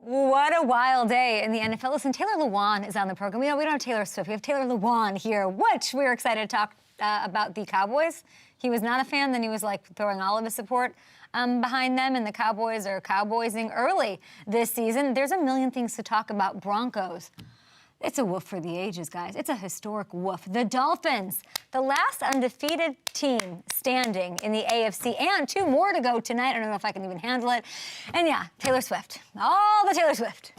What a wild day in the NFL. Listen, Taylor Lewan is on the program. We don't have Taylor Swift. We have Taylor Lewan here, which we're excited to talk about the Cowboys. He was not a fan, then he was like throwing all of his support behind them, and the Cowboys are cowboysing early this season. There's a million things to talk about. Broncos. It's a woof for the ages, guys. It's a historic woof. The Dolphins, the last undefeated team standing in the AFC, and 2 more to go tonight. I don't know if I can even handle it. And yeah, Taylor Swift. All the Taylor Swift.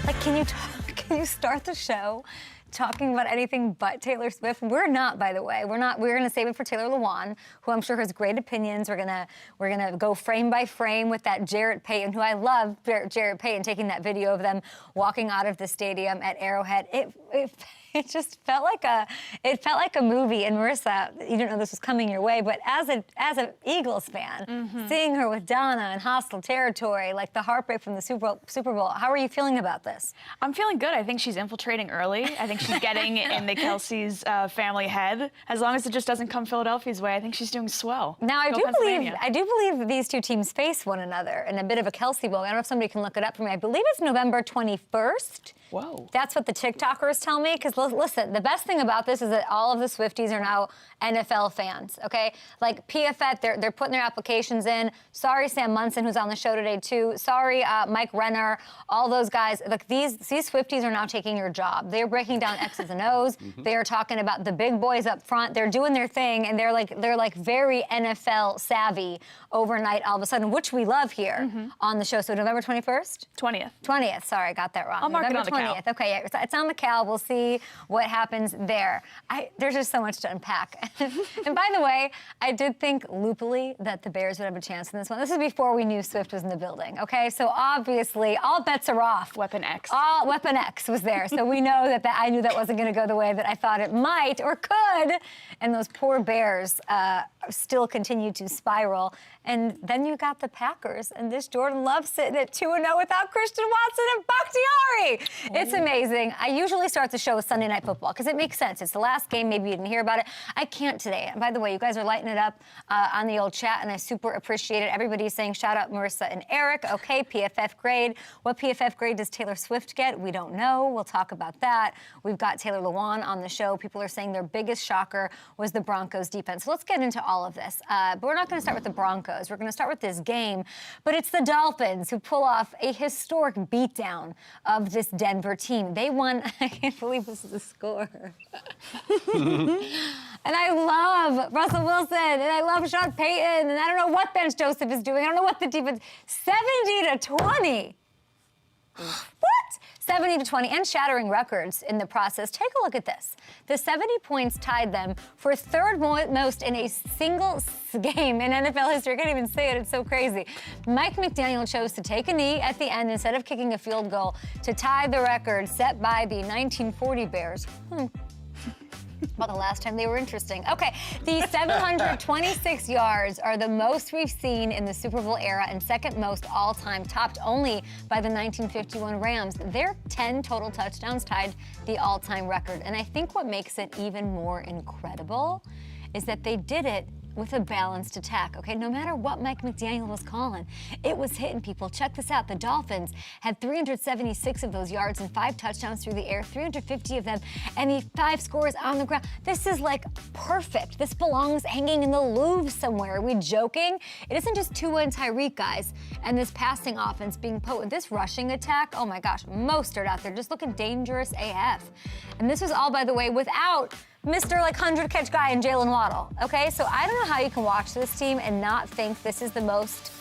Like, can you start the show talking about anything but Taylor Swift? We're not, by the way. We're going to save it for Taylor Lewan, who I'm sure has great opinions. We're gonna go frame by frame with that Jarrett Payton, who I love. Jarrett Payton taking that video of them walking out of the stadium at Arrowhead. It just felt like a movie. And Marissa, you didn't know this was coming your way, but as an Eagles fan, seeing her with Donna in hostile territory, like the heartbreak from the Super Bowl, how are you feeling about this? I'm feeling good. I think she's infiltrating early. I think she's getting in the Kelce's family head. As long as it just doesn't come Philadelphia's way, I think she's doing swell. Now, I do believe these two teams face one another in a bit of a Kelce Bowl. I don't know if somebody can look it up for me. I believe it's November 21st. Whoa. That's what the TikTokers tell me, because listen, the best thing about this is that all of the Swifties are now NFL fans, okay? Like PFF, they're putting their applications in. Sorry, Sam Munson, who's on the show today, too. Sorry, Mike Renner, all those guys. Like these Swifties are now taking your job. They're breaking down X's and O's. They are talking about the big boys up front. They're doing their thing, and they're like very NFL savvy overnight all of a sudden, which we love here on the show. So November 21st? 20th. Sorry, I got that wrong. I'll mark November it on the 20th. Okay, yeah, it's on the Cal. We'll see what happens there. There's just so much to unpack. And by the way, I did think loopily that the Bears would have a chance in this one. This is before we knew Swift was in the building, okay? So obviously, all bets are off. Weapon X. Weapon X was there. So we know that I knew that wasn't going to go the way that I thought it might or could. And those poor Bears still continue to spiral. And then you got the Packers, and this Jordan Love sitting at 2-0 without Christian Watson and Bakhtiari. It's amazing. I usually start the show with Sunday Night Football because it makes sense. It's the last game. Maybe you didn't hear about it. I can't today. And by the way, you guys are lighting it up on the old chat, and I super appreciate it. Everybody's saying shout out Marissa and Eric. Okay, PFF grade. What PFF grade does Taylor Swift get? We don't know. We'll talk about that. We've got Taylor Lewan on the show. People are saying their biggest shocker was the Broncos defense. So let's get into all of this. But we're not going to start with the Broncos. We're going to start with this game, but it's the Dolphins who pull off a historic beatdown of this Denver team. They won. I can't believe this is the score. And I love Russell Wilson, and I love Sean Payton, and I don't know what Bench Joseph is doing. I don't know what the defense. 70-20. What? 70-20, and shattering records in the process. Take a look at this. The 70 points tied them for third most in a single game in NFL history. I can't even say it. It's so crazy. Mike McDaniel chose to take a knee at the end instead of kicking a field goal to tie the record set by the 1940 Bears. Well, the last time they were interesting. Okay, the 726 yards are the most we've seen in the Super Bowl era and second most all-time, topped only by the 1951 Rams. Their 10 total touchdowns tied the all-time record. And I think what makes it even more incredible is that they did it with a balanced attack, okay? No matter what Mike McDaniel was calling, it was hitting people. Check this out. The Dolphins had 376 of those yards and 5 touchdowns through the air, 350 of them, and the 5 scores on the ground. This is like perfect. This belongs hanging in the Louvre somewhere. Are we joking? It isn't just Tua and Tyreek, guys, and this passing offense being potent. This rushing attack, oh my gosh, Mostert out there just looking dangerous AF. And this was all, by the way, without Mr. 100-catch guy in Jalen Waddle, okay? So I don't know how you can watch this team and not think this is the most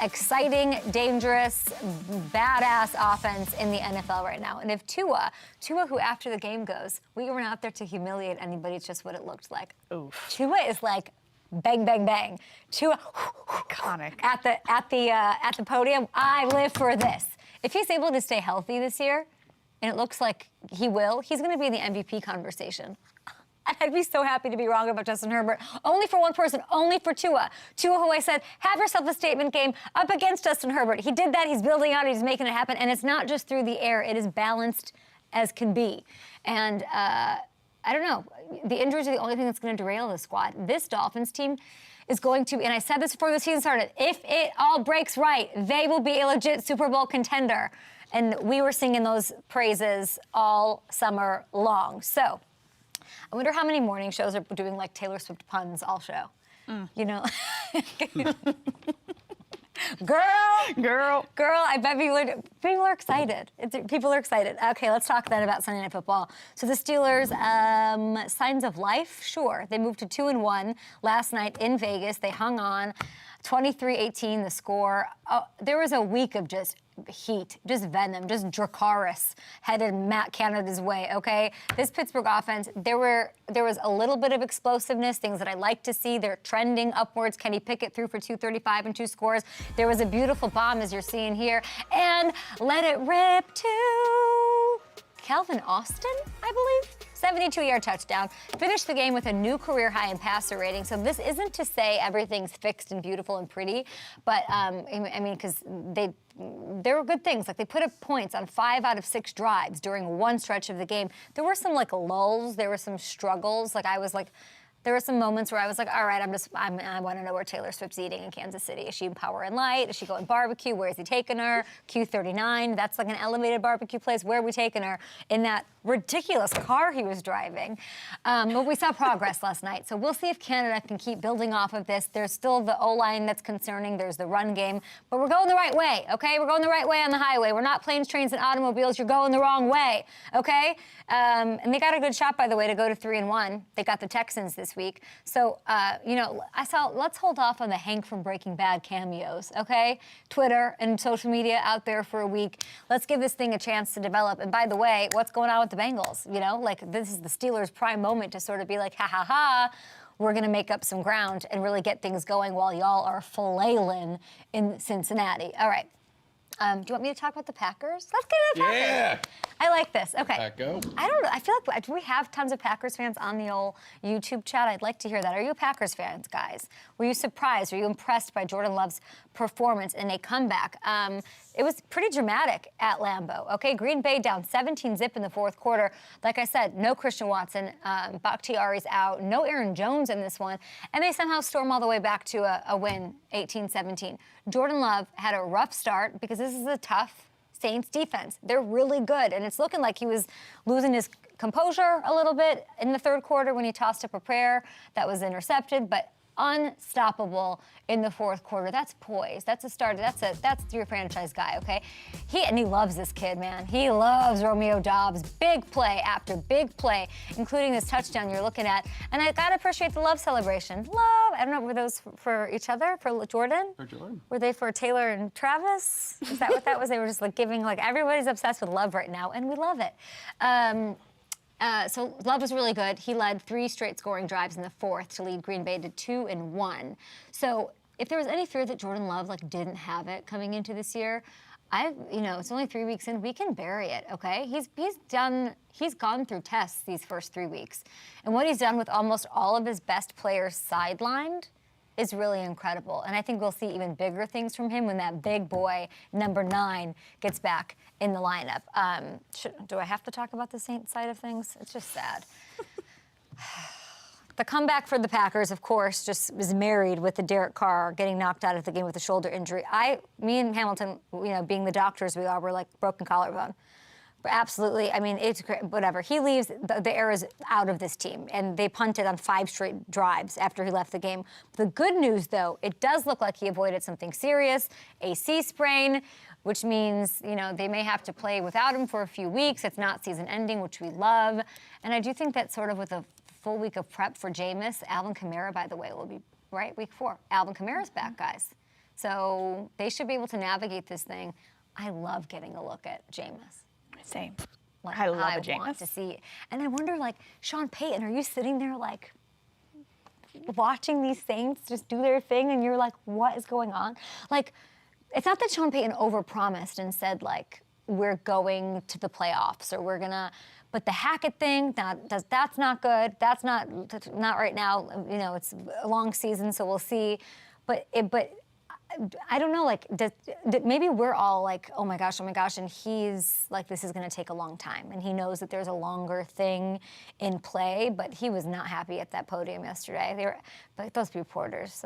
exciting, dangerous, badass offense in the NFL right now. And if Tua, who after the game goes, we weren't out there to humiliate anybody, it's just what it looked like. Oof. Tua is like bang, bang, bang. Tua, iconic. At the podium, I live for this. If he's able to stay healthy this year, and it looks like he will, he's going to be in the MVP conversation. I'd be so happy to be wrong about Justin Herbert. Only for one person, only for Tua. Tua, who I said, have yourself a statement game up against Justin Herbert. He did that. He's building out. He's making it happen. And it's not just through the air. It is balanced as can be. And I don't know. the injuries are the only thing that's going to derail the squad. This Dolphins team is going to, and I said this before the season started, if it all breaks right, they will be a legit Super Bowl contender. And we were singing those praises all summer long. So I wonder how many morning shows are doing like Taylor Swift puns all show. You know? Girl, I bet people are excited. People are excited. Okay, let's talk then about Sunday Night Football. So the Steelers, signs of life? Sure. They moved to 2-1 last night in Vegas. They hung on. 23-18 the score. There was a week of just heat, just venom, just Dracarys headed Matt Canada's way, okay? This Pittsburgh offense, there was a little bit of explosiveness, things that I like to see. They're trending upwards. Kenny Pickett threw for 235 and 2 scores. There was a beautiful bomb, as you're seeing here. And let it rip to Calvin Austin, I believe. 72-yard touchdown. Finished the game with a new career high in passer rating. So this isn't to say everything's fixed and beautiful and pretty, but I mean, because there were good things. Like they put up points on 5 out of 6 drives during one stretch of the game. There were some like lulls. There were some struggles. There were some moments where I was like, all right, I want to know where Taylor Swift's eating in Kansas City. Is she in Power and Light? Is she going barbecue? Where is he taking her? Q39, that's like an elevated barbecue place. Where are we taking her? In that ridiculous car he was driving. But we saw progress last night. So we'll see if Canada can keep building off of this. There's still the O-line that's concerning. There's the run game. But we're going the right way, okay? We're going the right way on the highway. We're not planes, trains, and automobiles. You're going the wrong way, okay? And they got a good shot, by the way, to go to 3-1. They got the Texans this week. So, let's hold off on the Hank from Breaking Bad cameos, okay? Twitter and social media out there for a week. Let's give this thing a chance to develop. And by the way, what's going on with the Bengals? You know, like this is the Steelers' prime moment to sort of be like, ha ha ha, we're going to make up some ground and really get things going while y'all are flailing in Cincinnati. All right. Do you want me to talk about the Packers? Let's get into the Packers. Yeah. I like this. Okay. Paco. I don't know. I feel like, do we have tons of Packers fans on the old YouTube chat? I'd like to hear that. Are you Packers fans, guys? Were you surprised? Were you impressed by Jordan Love's performance in a comeback? It was pretty dramatic at Lambeau. Okay, Green Bay down 17-zip in the fourth quarter. Like I said, no Christian Watson. Bakhtiari's out. No Aaron Jones in this one. And they somehow storm all the way back to a win, 18-17. Jordan Love had a rough start because this is a tough Saints defense. They're really good, and it's looking like he was losing his composure a little bit in the third quarter when he tossed up a prayer that was intercepted, but unstoppable in the fourth quarter. That's poise. That's a start. That's your franchise guy, okay? He loves this kid, man. He loves Romeo Doubs. Big play after big play, including this touchdown you're looking at. And I gotta appreciate the love celebration. Love. I don't know, were those for each other? For Jordan? For Jordan. Were they for Taylor and Travis? Is that what that was? They were just like giving, like everybody's obsessed with love right now, and we love it. So Love was really good. He led 3 straight scoring drives in the fourth to lead Green Bay to 2-1. So if there was any fear that Jordan Love didn't have it coming into this year, it's only 3 weeks in. We can bury it, okay? He's gone through tests these first 3 weeks, and what he's done with almost all of his best players sidelined is really incredible. And I think we'll see even bigger things from him when that big boy, number 9, gets back in the lineup. Do I have to talk about the Saints side of things? It's just sad. The comeback for the Packers, of course, just was married with the Derek Carr getting knocked out of the game with a shoulder injury. Me and Hamilton, being the doctors we are, were like broken collarbone. Absolutely. I mean, it's great, whatever. He leaves, the air is out of this team, and they punted on 5 straight drives after he left the game. The good news, though, it does look like he avoided something serious, AC sprain, which means, they may have to play without him for a few weeks. It's not season ending, which we love. And I do think that sort of with a full week of prep for Jameis, Alvin Kamara, by the way, will be, right, week 4. Alvin Kamara's back, guys. So they should be able to navigate this thing. I love getting a look at Jameis. Same. I love a Jameis. I want to see. And I wonder, Sean Payton, are you sitting there, watching these Saints just do their thing, and you're like, what is going on? It's not that Sean Payton overpromised and said, we're going to the playoffs, or we're gonna, but the Hackett thing, that's not good. That's not right now. It's a long season, so we'll see. But I don't know, like, maybe we're all like, oh my gosh, and he's like, this is going to take a long time, and he knows that there's a longer thing in play, but he was not happy at that podium yesterday. But those reporters,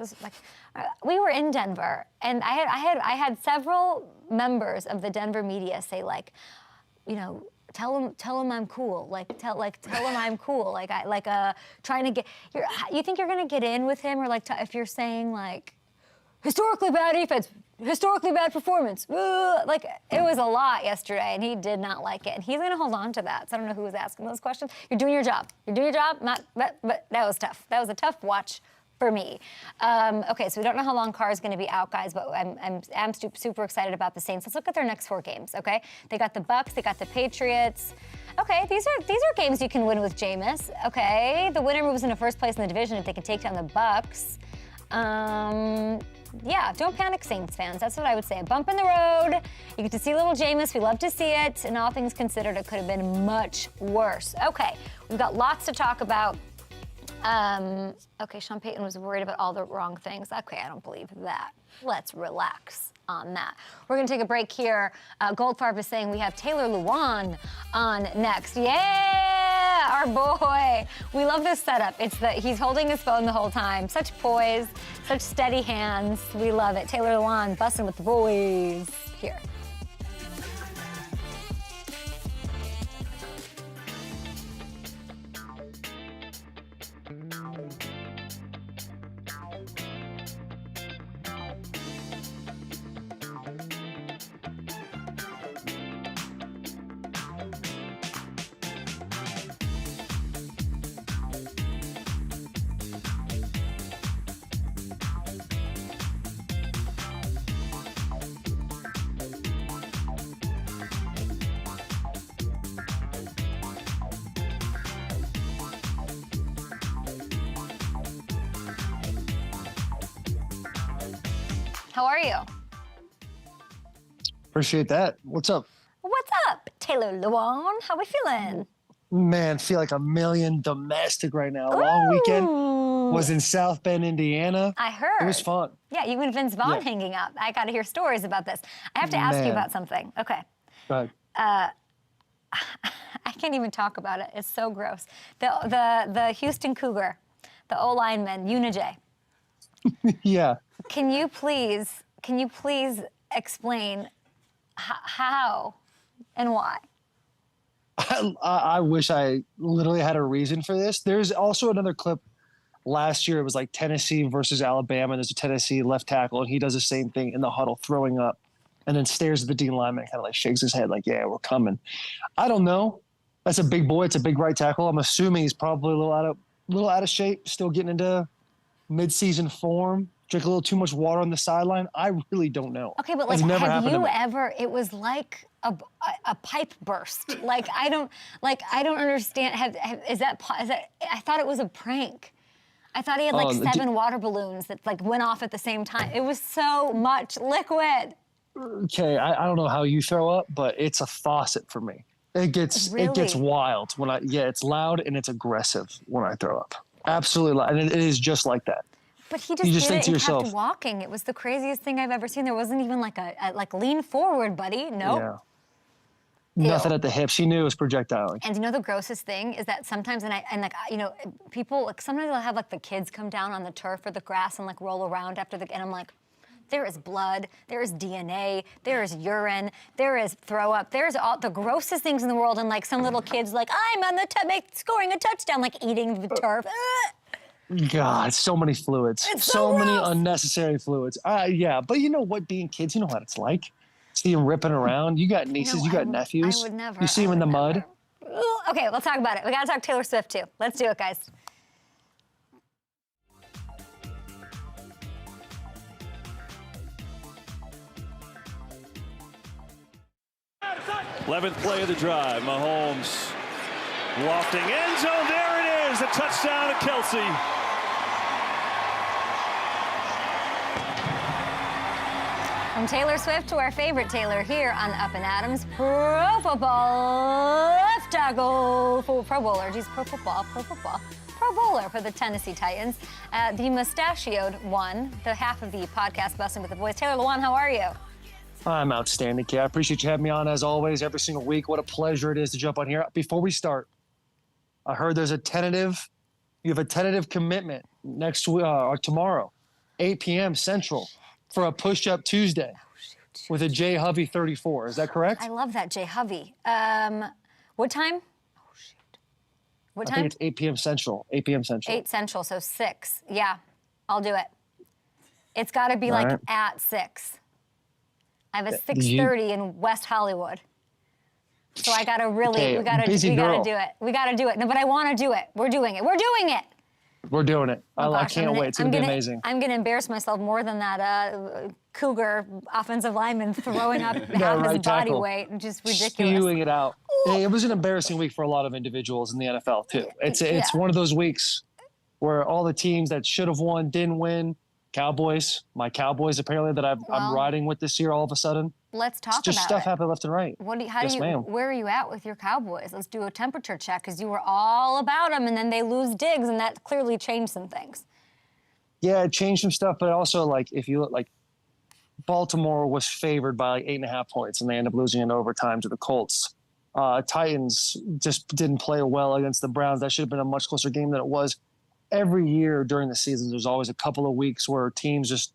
we were in Denver, and I had several members of the Denver media say, like, you know, tell him I'm cool. Tell him I'm cool. Trying to get. You think you're gonna get in with him, or like if you're saying like, historically bad defense, historically bad performance. Like, it was a lot yesterday, and he did not like it. And he's going to hold on to that. So I don't know who was asking those questions. You're doing your job. But that was tough. That was a tough watch for me. Okay, so we don't know how long Carr is going to be out, guys, but I'm super excited about the Saints. Let's look at their next 4 games, okay? They got the Bucs, they got the Patriots. Okay, these are games you can win with Jameis. Okay, the winner moves into first place in the division if they can take down the Bucs. Yeah, don't panic, Saints fans. That's what I would say. A bump in the road. You get to see little Jameis. We love to see it. And all things considered, it could have been much worse. Okay, we've got lots to talk about. Okay, Sean Payton was worried about all the wrong things. Okay, I don't believe that. Let's relax on that. We're going to take a break here. Goldfarb is saying we have Taylor Lewan on next. Yeah, our boy. We love this setup. It's that he's holding his phone the whole time. Such poise, such steady hands. We love it. Taylor Lewan busting with the boys here. How are you? Appreciate that. What's up? What's up, Taylor Lewan? How we feeling? Man, feel like a million domestic right now. Long weekend. Was in South Bend, Indiana. I heard. It was fun. Yeah, you and Vince Vaughn hanging out. I got to hear stories about this. I have to ask you about something. Okay. Go ahead. I can't even talk about it. It's so gross. The Houston Cougar, the O-lineman, Unij. Yeah. Can you please explain how and why? I wish I literally had a reason for this. There's also another clip last year. It was like Tennessee versus Alabama. And there's a Tennessee left tackle, and he does the same thing in the huddle, throwing up, and then stares at the D lineman, kind of like shakes his head like, yeah, we're coming. I don't know. That's a big boy. It's a big right tackle. I'm assuming he's probably a little out of shape, still getting into mid-season form. Drink a little too much water on the sideline. I really don't know. Okay, but like, have you ever? It was like a pipe burst. Like I don't understand. Is that? I thought it was a prank. I thought he had like 7 water balloons that like went off at the same time. It was so much liquid. Okay, I don't know how you throw up, but it's a faucet for me. It gets wild when it's loud and it's aggressive when I throw up. Absolutely loud, and it is just like that. But he just did it and kept walking. It was the craziest thing I've ever seen. There wasn't even like a lean forward, buddy. Nope. Yeah. Nothing at the hips. He knew it was projectile. And you know the grossest thing is that sometimes, people, like sometimes they'll have like the kids come down on the turf or the grass and like roll around and I'm like, there is blood, there is DNA, there is urine, there is throw up, there's all the grossest things in the world, and like some little kids like, I'm on the scoring a touchdown, like eating the turf. God, so many fluids. It's so many unnecessary fluids. Yeah, but you know what, being kids, you know what it's like. See them ripping around. You got nieces, you got nephews. I would never. You see them in the mud. Okay, let's talk about it. We got to talk Taylor Swift too. Let's do it, guys. Eleventh play of the drive. Mahomes lofting end zone. There it is. A touchdown to Kelce. From Taylor Swift to our favorite Taylor here on Up and Adams, Pro Football left tackle, Pro Bowler, geez, Pro Football, Pro Bowler for the Tennessee Titans, the mustachioed one, the half of the podcast Busting with the Boys. Taylor Lewan, how are you? I'm outstanding, Kay. I appreciate you having me on as always, every single week. What a pleasure it is to jump on here. Before we start, I heard you have a tentative commitment next week or tomorrow, 8 p.m. Central, for a push-up Tuesday with a J Hovey 34. Is that correct? I love that, J Hovey. What time? Oh, shoot. What time? I think it's 8 p.m. Central. 8 p.m. Central. 8 Central, so 6. Yeah, I'll do it. It's got to be All right. at 6. I have a 6:30 in West Hollywood. So I gotta we gotta do it. We gotta do it. No, but I wanna do it. We're doing it. We're doing it. We're doing it. Oh, I can't wait. It's gonna be amazing. I'm gonna embarrass myself more than that Cougar offensive lineman throwing up half his body weight. Just ridiculous. Spewing it out. It was an embarrassing week for a lot of individuals in the NFL too. It's one of those weeks where all the teams that should have won didn't win. My Cowboys apparently that I'm riding with this year all of a sudden. Let's talk about it. Just stuff happened left and right. Where are you at with your Cowboys? Let's do a temperature check because you were all about them and then they lose Diggs and that clearly changed some things. Yeah, it changed some stuff, but also if you look Baltimore was favored by 8.5 points and they end up losing in overtime to the Colts. Titans just didn't play well against the Browns. That should have been a much closer game than it was. Every year during the season, there's always a couple of weeks where teams just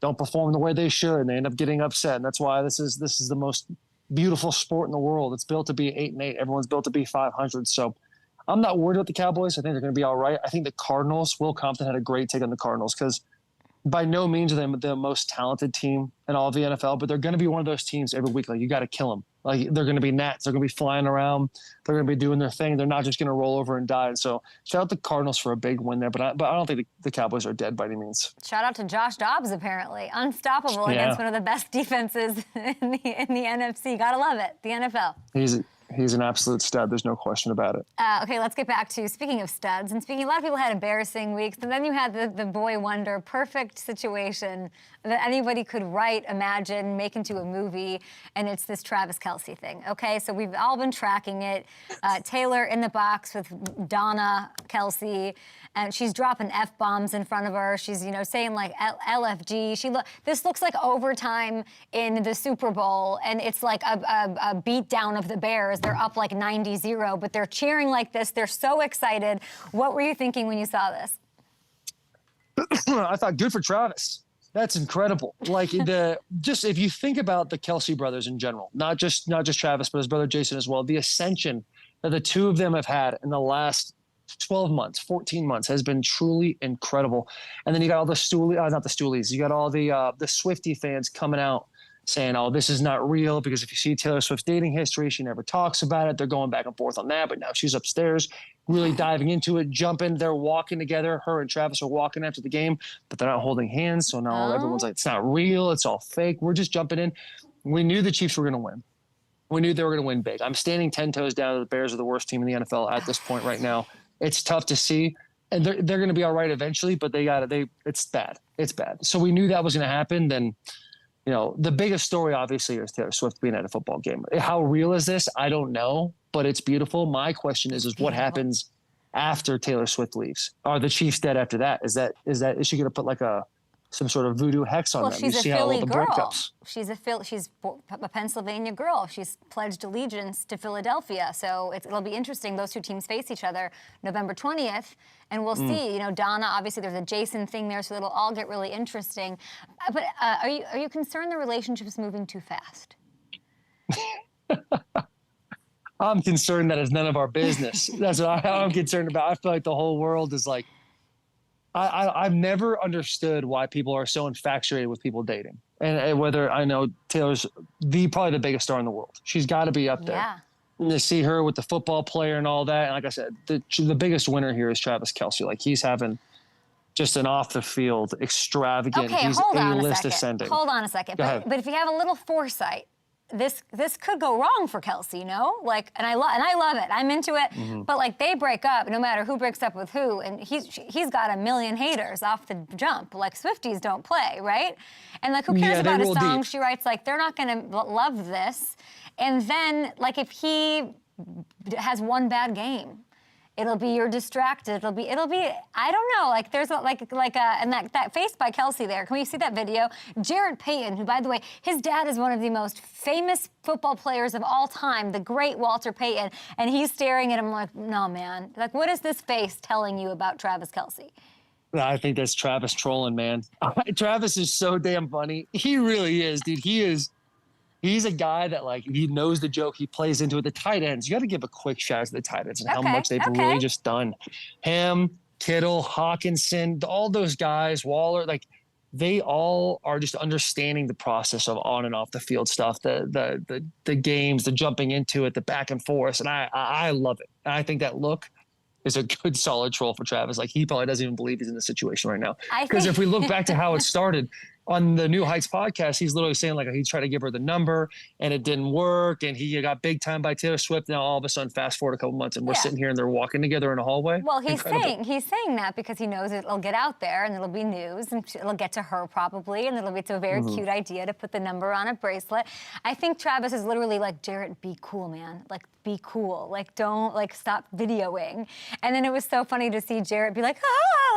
don't perform the way they should, and they end up getting upset. And that's why this is the most beautiful sport in the world. It's built to be 8-8. Everyone's built to be 500. So I'm not worried about the Cowboys. I think they're going to be all right. I think the Cardinals, Will Compton had a great take on the Cardinals because by no means are they the most talented team in all of the NFL, but they're going to be one of those teams every week. You got to kill them. They're going to be gnats. They're going to be flying around. They're going to be doing their thing. They're not just going to roll over and die. And so shout out the Cardinals for a big win there. But I don't think the Cowboys are dead by any means. Shout out to Josh Dobbs, apparently. Unstoppable against one of the best defenses in the NFC. Gotta love it. The NFL. He's an absolute stud. There's no question about it. Okay, let's get back to speaking of studs. And a lot of people had embarrassing weeks. And then you had the boy wonder, perfect situation that anybody could write, imagine, make into a movie. And it's this Travis Kelce thing. Okay, so we've all been tracking it. Taylor in the box with Donna Kelce. And she's dropping F-bombs in front of her. She's, saying LFG. This looks like overtime in the Super Bowl, and it's like a beatdown of the Bears. They're up 90-0, but they're cheering like this. They're so excited. What were you thinking when you saw this? I thought, good for Travis. That's incredible. If you think about the Kelce brothers in general, not just Travis, but his brother Jason as well, the ascension that the two of them have had in the last 12 months, 14 months has been truly incredible. And then you got all the not the Stoolies. You got all the Swiftie fans coming out saying, oh, this is not real, because if you see Taylor Swift's dating history, she never talks about it. They're going back and forth on that, but now she's upstairs really diving into it, jumping. They're walking together. Her and Travis are walking after the game, but they're not holding hands. So now everyone's like, it's not real. It's all fake. We're just jumping in. We knew the Chiefs were going to win. We knew they were going to win big. I'm standing 10 toes down. The Bears are the worst team in the NFL at this point right now. It's tough to see, and they're going to be all right eventually, but it's bad. It's bad. So we knew that was going to happen. Then, the biggest story obviously is Taylor Swift being at a football game. How real is this? I don't know, but it's beautiful. My question is what happens after Taylor Swift leaves? Are the Chiefs dead after that? Is she going to put some sort of voodoo hex on them? She's you see a Philly all the girl. breakups. She's a Pennsylvania girl. She's pledged allegiance to Philadelphia. So it'll be interesting. Those two teams face each other November 20th, and we'll see. Donna, obviously there's a Jason thing there, so it'll all get really interesting. But are you concerned the relationship's moving too fast? I'm concerned that it's none of our business. That's what I'm concerned about. I feel like the whole world is I've never understood why people are so infatuated with people dating. And whether I know Taylor's probably the biggest star in the world. She's got to be up there. Yeah. And to see her with the football player and all that. And like I said, the biggest winner here is Travis Kelce. He's having just an off the field extravagant. Okay, he's hold on a A-list second. ascending. Hold on a second. Go ahead. But if you have a little foresight, this could go wrong for Kelce, and I love it. I'm into it. Mm-hmm. But they break up, no matter who breaks up with who, and he's got a million haters off the jump. Swifties don't play, right? And who cares about a song she writes? They're not gonna love this. And then if he has one bad game, It'll be you're distracted. It'll be. I don't know. Like there's and that face by Kelce there. Can we see that video? Jarrett Payton, who by the way, his dad is one of the most famous football players of all time, the great Walter Payton, and he's staring at him like, no man. Like what is this face telling you about Travis Kelce? I think that's Travis trolling, man. Travis is so damn funny. He really is, dude. He's a guy that, like, he knows the joke. He plays into it. The tight ends, you got to give a quick shout out to the tight ends and how much they've really just done. Him, Kittle, Hawkinson, all those guys, Waller, like, they all are just understanding the process of on and off the field stuff, the games, the jumping into it, the back and forth. And I love it. And I think that look is a good, solid troll for Travis. Like, he probably doesn't even believe he's in the situation right now. Because if we look back to how it started, on the New Heights podcast, he's literally saying like he tried to give her the number and it didn't work, and he got big time by Taylor Swift. Now all of a sudden, fast forward a couple months, and we're sitting here and they're walking together in a hallway. Well, he's saying that because he knows it'll get out there and it'll be news and it'll get to her probably, and it's a very cute idea to put the number on a bracelet. I think Travis is literally like, Jarrett, be cool, man. Like, be cool. Like, don't stop videoing. And then it was so funny to see Jarrett be like,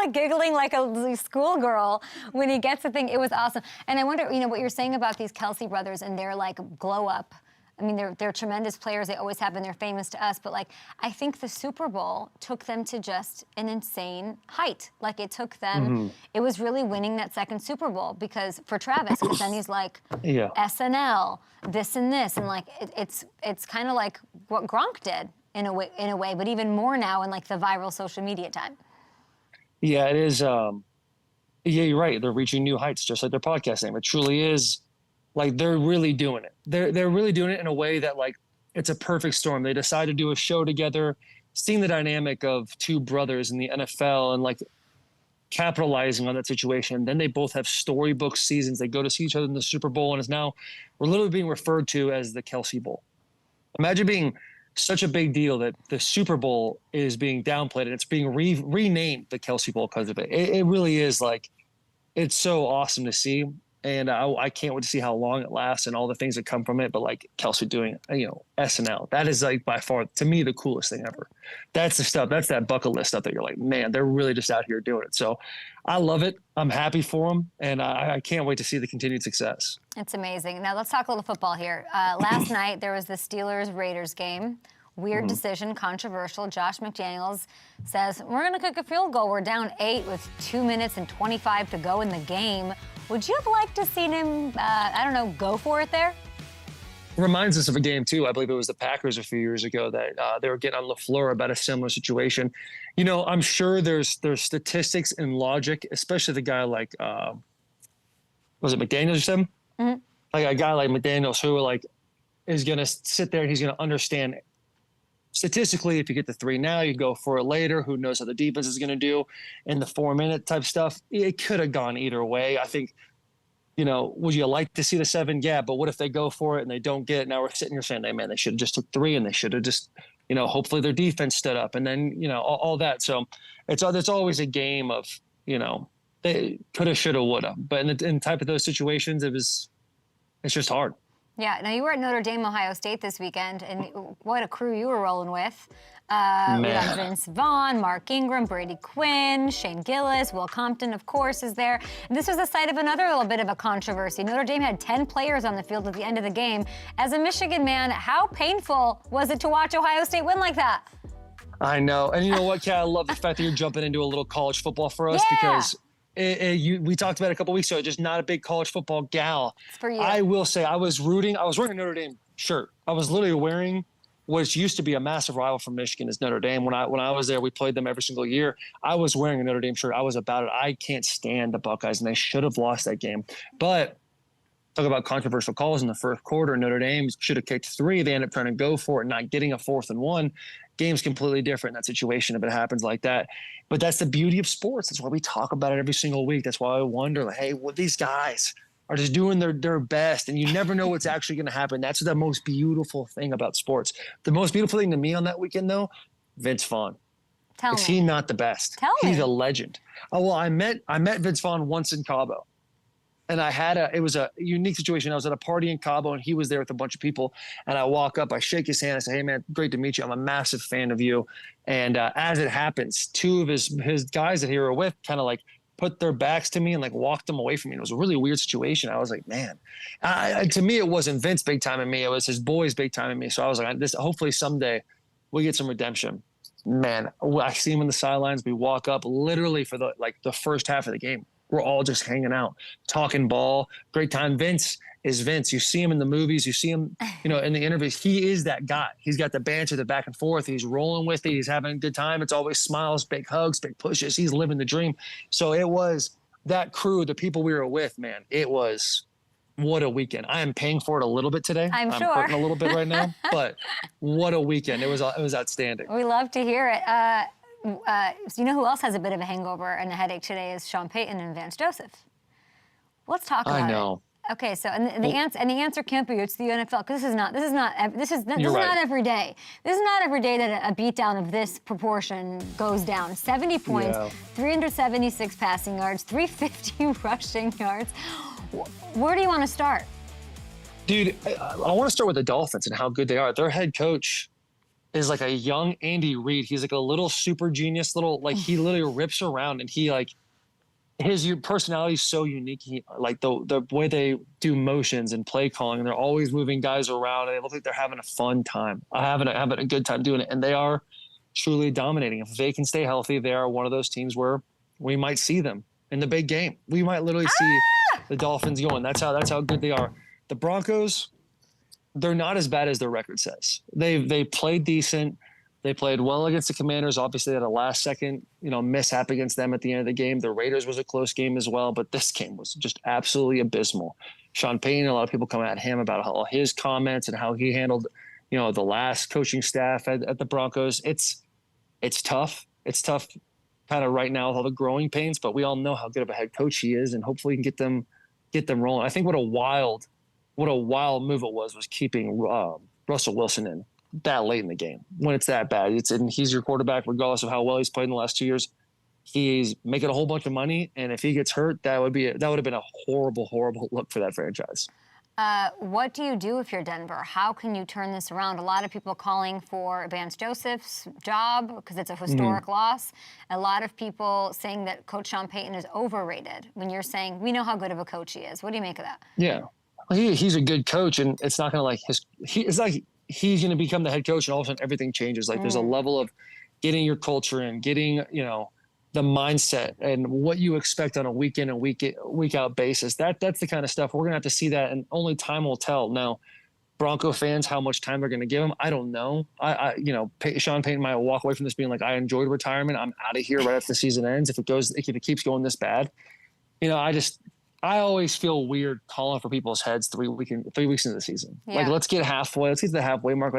like giggling like a schoolgirl when he gets the thing. It was awesome. And I wonder, what you're saying about these Kelce brothers and their like glow up. I mean, they're tremendous players. They always have been. They're famous to us. But like, I think the Super Bowl took them to just an insane height. Like it took them. It was really winning that second Super Bowl because for Travis, because then he's like SNL, this and this, and like it's kind of like what Gronk did in a way, but even more now in like the viral social media time. Yeah, it is. Yeah, you're right. They're reaching new heights, just like their podcast name. It truly is. Like, they're really doing it. They're really doing it in a way that, like, it's a perfect storm. They decide to do a show together, seeing the dynamic of two brothers in the NFL and, like, capitalizing on that situation. Then they both have storybook seasons. They go to see each other in the Super Bowl, and we're literally being referred to as the Kelce Bowl. Imagine being such a big deal that the Super Bowl is being downplayed, and it's being renamed the Kelce Bowl because of it. It really is, like, it's so awesome to see. And I can't wait to see how long it lasts and all the things that come from it. But like Kelce doing, SNL, that is like by far, to me, the coolest thing ever. That's the stuff. That's that bucket list stuff that you're like, man, they're really just out here doing it. So I love it. I'm happy for them. And I can't wait to see the continued success. It's amazing. Now let's talk a little football here. Last night, there was the Steelers-Raiders game. Weird decision, controversial. Josh McDaniels says, we're going to kick a field goal. We're down 8 with 2 minutes and 25 to go in the game. Would you have liked to see him, go for it there? Reminds us of a game, too. I believe it was the Packers a few years ago that they were getting on LaFleur about a similar situation. I'm sure there's statistics and logic, especially the guy like, was it McDaniels you said? Mm-hmm. Like a guy like McDaniels who like is going to sit there and he's going to understand statistically, if you get the 3 now, you go for it later. Who knows how the defense is going to do in the 4-minute type stuff? It could have gone either way. I think, would you like to see the 7? Yeah, but what if they go for it and they don't get it? Now we're sitting here saying, hey, man, they should have just took 3 and they should have just, hopefully their defense stood up and then, all that. So it's always a game of, they coulda, shoulda, woulda. But in type of those situations, it's just hard. Yeah, now you were at Notre Dame, Ohio State this weekend, and what a crew you were rolling with. We got Vince Vaughn, Mark Ingram, Brady Quinn, Shane Gillis, Will Compton, of course, is there. And this was the site of another little bit of a controversy. Notre Dame had 10 players on the field at the end of the game. As a Michigan man, how painful was it to watch Ohio State win like that? I know. And you know what, Kat? I love the fact that you're jumping into a little college football for us because we talked about it a couple weeks ago, just not a big college football gal. It's for you. I will say I was wearing a Notre Dame shirt. I was literally wearing what used to be a massive rival from Michigan is Notre Dame. When I was there, we played them every single year. I was wearing a Notre Dame shirt. I was about it. I can't stand the Buckeyes, and they should have lost that game. But talk about controversial calls in the first quarter. Notre Dame should have kicked 3. They ended up trying to go for it, not getting a 4th and 1. Game's completely different in that situation if it happens like that. But that's the beauty of sports. That's why we talk about it every single week. That's why I wonder, like, hey, well, these guys are just doing their best, and you never know what's actually going to happen. That's the most beautiful thing about sports. The most beautiful thing to me on that weekend, though, Vince Vaughn. Tell me. Is he not the best? Tell me. He's a legend. Oh, well, I met Vince Vaughn once in Cabo. And it was a unique situation. I was at a party in Cabo and he was there with a bunch of people. And I walk up, I shake his hand. I say, hey man, great to meet you. I'm a massive fan of you. And as it happens, two of his guys that he were with kind of like put their backs to me and like walked them away from me. It was a really weird situation. I was like, man, to me, it wasn't Vince big time in me. It was his boys big time in me. So I was like, hopefully someday we get some redemption. Man, I see him in the sidelines. We walk up literally for the first half of the game. We're all just hanging out, talking ball. Great time. Vince is Vince. You see him in the movies. You see him, in the interviews. He is that guy. He's got the banter, the back and forth. He's rolling with it. He's having a good time. It's always smiles, big hugs, big pushes. He's living the dream. So it was that crew, the people we were with, man. It was what a weekend. I am paying for it a little bit today. I'm sure. hurting a little bit right now, but what a weekend. It was outstanding. We love to hear it. You know who else has a bit of a hangover and a headache today is Sean Payton and Vance Joseph. Let's talk about it. I know. Okay, so the answer can't be it's the NFL because this is not every day. This is not every day that a beatdown of this proportion goes down. 70 points, 376 passing yards, 350 rushing yards. Where do you want to start? Dude, I want to start with the Dolphins and how good they are. Their head coach is like a young Andy Reid. He's like a little super genius, he literally rips around and he his personality is so unique. He the way they do motions and play calling, and they're always moving guys around and they look like they're having a fun time. Having a good time doing it. And they are truly dominating. If they can stay healthy, they are one of those teams where we might see them in the big game. We might literally see the Dolphins going. That's how good they are. The Broncos, they're not as bad as their record says. They played decent. They played well against the Commanders. Obviously, they had a last-second, mishap against them at the end of the game. The Raiders was a close game as well, but this game was just absolutely abysmal. Sean Payton, a lot of people come at him about all his comments and how he handled, the last coaching staff at the Broncos. It's tough. It's tough kind of right now with all the growing pains, but we all know how good of a head coach he is, and hopefully he can get them rolling. I think what a wild move it was keeping Russell Wilson in that late in the game when it's that bad. He's your quarterback regardless of how well he's played in the last 2 years. He's making a whole bunch of money, and if he gets hurt, that would have been a horrible look for that franchise. What do you do if you're Denver? How can you turn this around? A lot of people calling for Vance Joseph's job because it's a historic loss. A lot of people saying that Coach Sean Payton is overrated when you're saying we know how good of a coach he is. What do you make of that? Yeah. He's a good coach, and it's not going to it's like he's going to become the head coach and all of a sudden everything changes. There's a level of getting your culture in, getting, the mindset and what you expect on a week in and week out basis. That's the kind of stuff we're going to have to see that, and only time will tell. Now, Bronco fans, how much time they're going to give him, I don't know. Sean Payton might walk away from this being like, I enjoyed retirement. I'm out of here right after the season ends. If it keeps going this bad, I always feel weird calling for people's heads 3 weeks into the season. Yeah. Let's get halfway. Let's get to the halfway mark.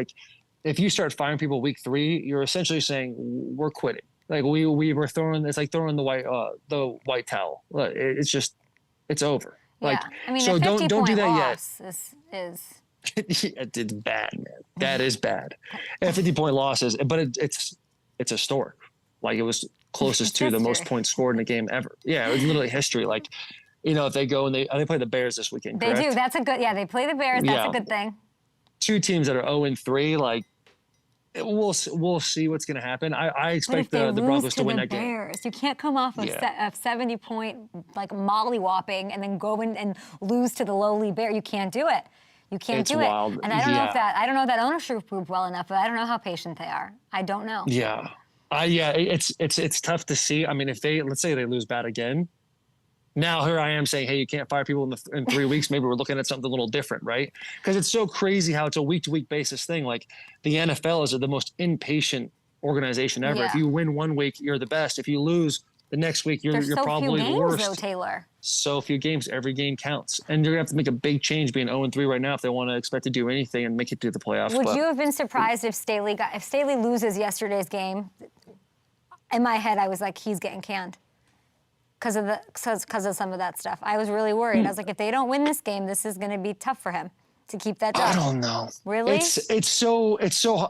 If you start firing people week 3, you're essentially saying we're quitting. We were throwing. It's like throwing the white towel. It's over. Yeah. So don't do that loss yet. Is It's bad, man. That is bad. A 50-point loss is, but it's historic. It was closest to the most points scored in a game ever. Yeah, it was literally history. If they go and they play the Bears this weekend, correct? They do. That's a good. Yeah, they play the Bears. That's a good thing. Two teams that are 0-3. We'll see what's going to happen. I expect the Broncos to win that game. Bears. You can't come off of a 70-point molly-whopping and then go in and lose to the lowly Bear. You can't do it. You can't do wild. it. And I don't know that ownership group well enough, but I don't know how patient they are. I don't know. Yeah. It's tough to see. If let's say they lose bad again, now here I am saying, hey, you can't fire people in 3 weeks. Maybe we're looking at something a little different, right? Because it's so crazy how it's a week-to-week basis thing. The NFL is the most impatient organization ever. Yeah. If you win 1 week, you're the best. If you lose the next week, you're probably the worst. Though, Taylor. So few games. Every game counts. And you're going to have to make a big change being 0-3 right now if they want to expect to do anything and make it to the playoffs. Would you have been surprised if Staley loses yesterday's game? In my head, I was like, he's getting canned. Because of some of that stuff. I was really worried. I was like, if they don't win this game, this is going to be tough for him to keep that job. I don't know. Really? It's so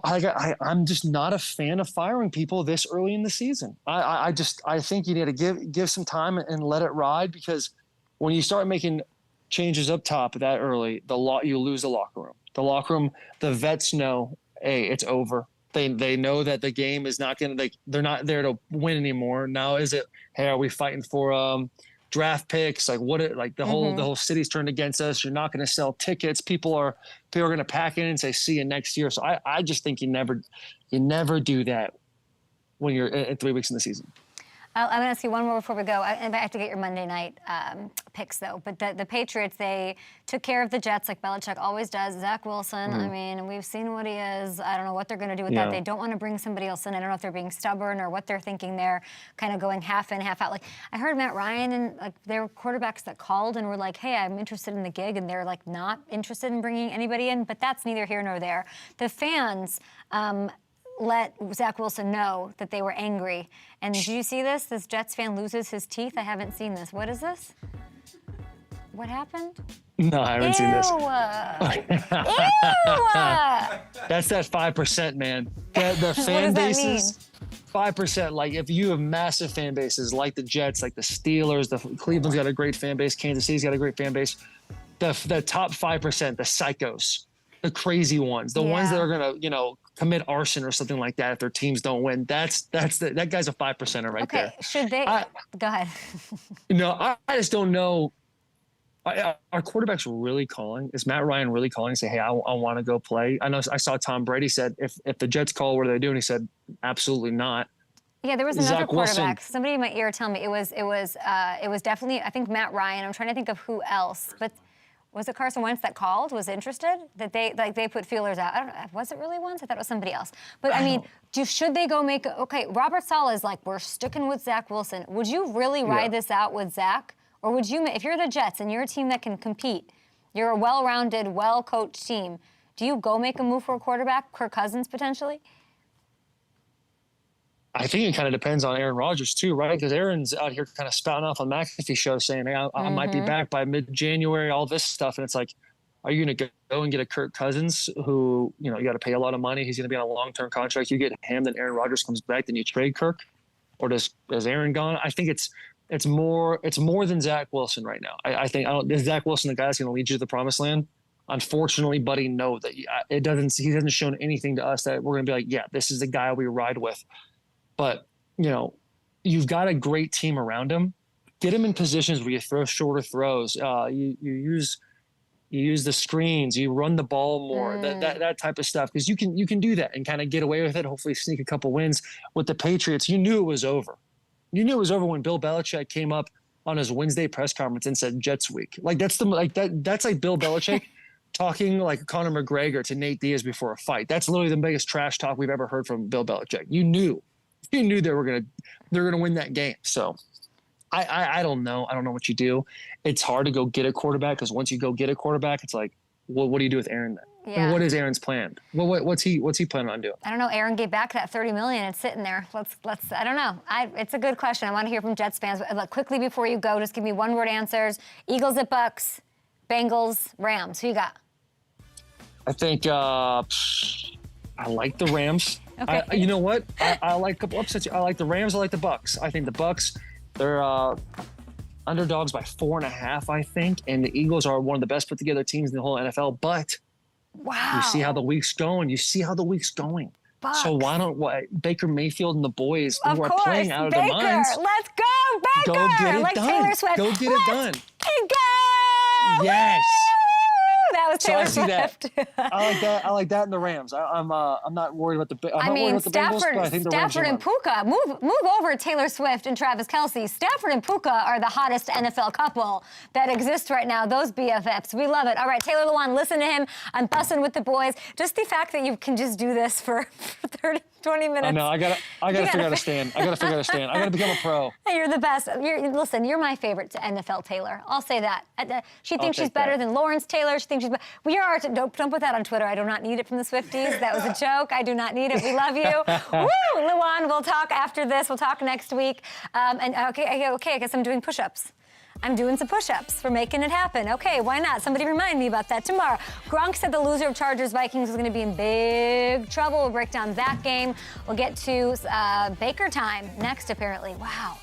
I'm just not a fan of firing people this early in the season. I think you need to give some time and let it ride, because when you start making changes up top that early, you lose the locker room. The locker room, the vets know, hey, it's over. They know that the game is not going to, they're not there to win anymore. Now is it, hey, are we fighting for draft picks? Like the whole city's turned against us. You're not going to sell tickets. People are going to pack in and say, see you next year. So I just think you never do that when you're at 3 weeks in the season. I'm going to ask you one more before we go. I have to get your Monday night picks, though. But the Patriots, they took care of the Jets like Belichick always does. Zach Wilson, I mean, we've seen what he is. I don't know what they're going to do with that. They don't want to bring somebody else in. I don't know if they're being stubborn or what they're thinking. They're kind of going half in, half out. Like, I heard Matt Ryan, and like there were quarterbacks that called and were like, hey, I'm interested in the gig, and they're like not interested in bringing anybody in. But that's neither here nor there. The fans let Zach Wilson know that they were angry. And did you see this? This Jets fan loses his teeth. I haven't seen this. What is this? What happened? No, I haven't seen this. Ew! That's that 5%, man. The fan bases, 5%. Like if you have massive fan bases like the Jets, like the Steelers, Cleveland's got a great fan base, Kansas City's got a great fan base. The top 5%, the psychos, the crazy ones, the ones that are gonna, commit arson or something like that if their teams don't win. That guy's a 5%er right there. Okay, should they? Go ahead. I just don't know. Are quarterbacks really calling? Is Matt Ryan really calling and say, hey, I want to go play? I know I saw Tom Brady said, if the Jets call, what are they doing? He said, absolutely not. Yeah, there was another Zach quarterback. Wilson. Somebody in my ear tell me it was definitely, I think, Matt Ryan. I'm trying to think of who else, but was it Carson Wentz that called, was interested? That they put feelers out? I don't know. Was it really Wentz? I thought it was somebody else. But I mean, should they go make? Okay, Robert Saleh is like, we're sticking with Zach Wilson. Would you really ride this out with Zach, or would you? If you're the Jets and you're a team that can compete, you're a well-rounded, well-coached team. Do you go make a move for a quarterback, Kirk Cousins potentially? I think it kind of depends on Aaron Rodgers too, right? Because Aaron's out here kind of spouting off on McAfee show saying, hey, I might be back by mid-January, all this stuff. And it's like, are you going to go and get a Kirk Cousins who, you got to pay a lot of money? He's going to be on a long-term contract. You get him, then Aaron Rodgers comes back, then you trade Kirk? Or does Aaron gone? I think it's more than Zach Wilson right now. I think is Zach Wilson the guy that's going to lead you to the promised land? Unfortunately, buddy, no, that he hasn't shown anything to us that we're going to be like, yeah, this is the guy we ride with. But, you've got a great team around him. Get him in positions where you throw shorter throws. You use the screens. You run the ball more. That type of stuff. Because you can do that and kind of get away with it. Hopefully sneak a couple wins. With the Patriots, you knew it was over. You knew it was over when Bill Belichick came up on his Wednesday press conference and said Jets week. Like that's like Bill Belichick talking like Conor McGregor to Nate Diaz before a fight. That's literally the biggest trash talk we've ever heard from Bill Belichick. You knew they're gonna win that game. So I don't know. I don't know what you do. It's hard to go get a quarterback because once you go get a quarterback, it's like, well, what do you do with Aaron then? Yeah. What is Aaron's plan? Well, what's he planning on doing? I don't know. Aaron gave back that $30 million. It's sitting there. Let's. I don't know. It's a good question. I want to hear from Jets fans. But quickly before you go, just give me one-word answers. Eagles at Bucks, Bengals, Rams. Who you got? I think I like the Rams. Okay. You know what? I like a couple upsets. I like the Rams. I like the Bucks. I think the Bucks, they're underdogs by 4.5, I think. And the Eagles are one of the best put together teams in the whole NFL. But you see how the week's going. Bucks. So why don't Baker Mayfield and the boys who are playing out of their minds? Let's go, Baker! Go get it done. Taylor Swift. Go get it done. Go! Yes. That was Taylor Swift. I like that in the Rams. I'm not worried about the Bengals, but I think the Rams Stafford and Puka. Move over Taylor Swift and Travis Kelce. Stafford and Puka are the hottest NFL couple that exists right now. Those BFFs. We love it. All right, Taylor Lewan, listen to him. I'm bussing with the boys. Just the fact that you can just do this for 20 minutes. I know. I gotta figure out a stand. I gotta become a pro. You're the best. Listen, you're my favorite NFL Taylor. I'll say that. She thinks she's better than Lawrence Taylor. She thinks she's better. Don't put that on Twitter. I do not need it from the Swifties. That was a joke. I do not need it. We love you. Woo! Lewan, we'll talk after this. We'll talk next week. Okay, I guess I'm doing push-ups. I'm doing some push-ups for making it happen. Okay, why not? Somebody remind me about that tomorrow. Gronk said the loser of Chargers-Vikings is going to be in big trouble. We'll break down that game. We'll get to Baker time next, apparently. Wow.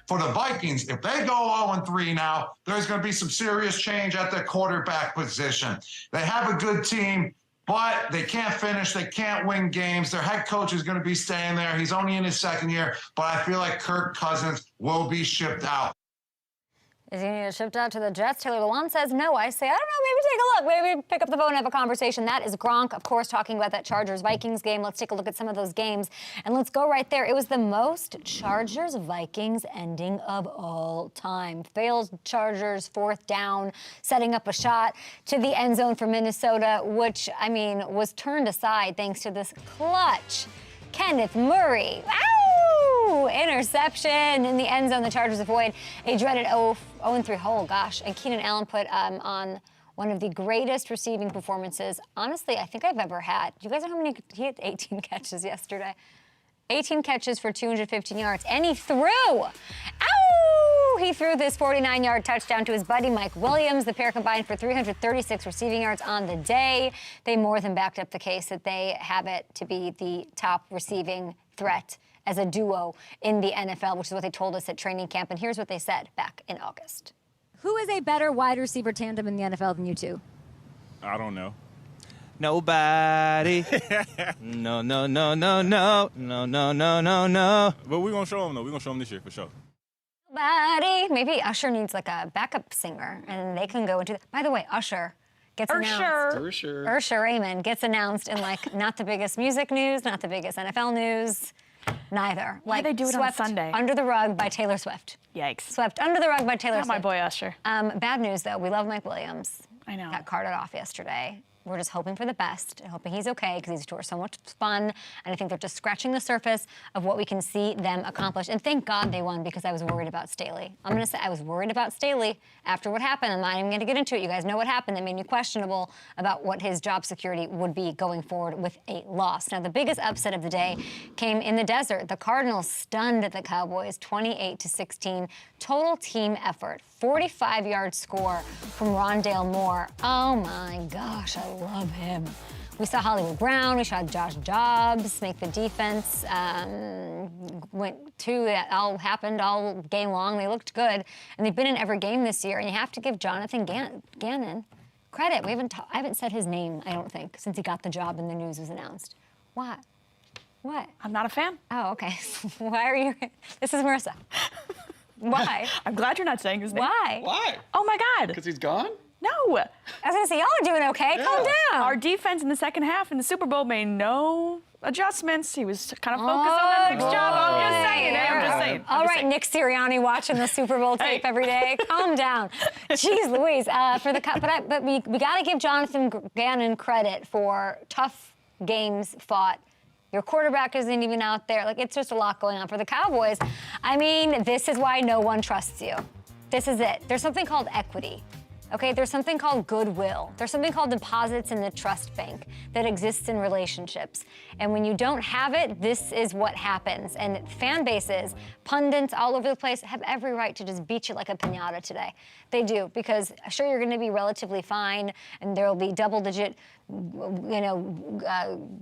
for the Vikings, if they go 0-3 now, there's going to be some serious change at the quarterback position. They have a good team, but they can't finish. They can't win games. Their head coach is going to be staying there. He's only in his second year, but I feel like Kirk Cousins will be shipped out. Is he going to get shipped out to the Jets? Taylor Lewan says no. I say, I don't know, maybe take a look. Maybe pick up the phone and have a conversation. That is Gronk, of course, talking about that Chargers-Vikings game. Let's take a look at some of those games. And let's go right there. It was the most Chargers-Vikings ending of all time. Failed Chargers, 4th down, setting up a shot to the end zone for Minnesota, which, I mean, was turned aside thanks to this clutch Kenneth Murray. Interception in the end zone. The Chargers avoid a dreaded 0-3 hole. Gosh, and Keenan Allen put on one of the greatest receiving performances, honestly, I think I've ever had. Do you guys know how many? He had 18 catches yesterday. 18 catches for 215 yards, and he threw. He threw this 49-yard touchdown to his buddy Mike Williams. The pair combined for 336 receiving yards on the day. They more than backed up the case that they have it to be the top receiving threat as a duo in the NFL, which is what they told us at training camp. And here's what they said back in August. Who is a better wide receiver tandem in the NFL than you two? I don't know. Nobody. No. But we're going to show them, though. We're going to show them this year for sure. Nobody. Maybe Usher needs like a backup singer, and they can go into. By the way, Usher gets announced. Usher Raymond gets announced in like not the biggest music news, not the biggest NFL news. Neither. Why they do it on Sunday? Under the rug by Taylor Swift. Yikes. Swept under the rug by Taylor Swift. Not my boy Usher. Bad news, though. We love Mike Williams. I know. Got carted off yesterday. We're just hoping for the best, hoping he's okay, because these two are so much fun, and I think they're just scratching the surface of what we can see them accomplish. And thank God they won, because I was worried about Staley. I'm going to say I was worried about Staley after what happened. I'm not even going to get into it. You guys know what happened. That made me questionable about what his job security would be going forward with a loss. Now, the biggest upset of the day came in the desert. The Cardinals stunned the Cowboys 28-16. Total team effort. 45-yard score from Rondale Moore. Oh, my gosh, I love him. We saw Hollywood Brown. We saw Josh Jobs make the defense. That all happened all game long. They looked good, and they've been in every game this year. And you have to give Jonathan Gannon credit. I haven't said his name, I don't think, since he got the job and the news was announced. What? What? I'm not a fan. Oh, okay. Why are you? This is Marissa. Why? I'm glad you're not saying his name. Why? Why? Oh, my God. Because he's gone? No. I was going to say, y'all are doing okay. Yeah. Calm down. Our defense in the second half in the Super Bowl made no adjustments. He was kind of focused on the next job. I'm just saying. All right, Nick Sirianni watching the Super Bowl tape every day. Calm down. Jeez Louise. But we got to give Jonathan Gannon credit for tough games fought. Your quarterback isn't even out there. Like, it's just a lot going on for the Cowboys. I mean, this is why no one trusts you. This is it. There's something called equity. Okay, there's something called goodwill. There's something called deposits in the trust bank that exists in relationships. And when you don't have it, this is what happens. And fan bases, pundits all over the place have every right to just beat you like a piñata today. They do, because sure, you're going to be relatively fine, and there will be double-digit,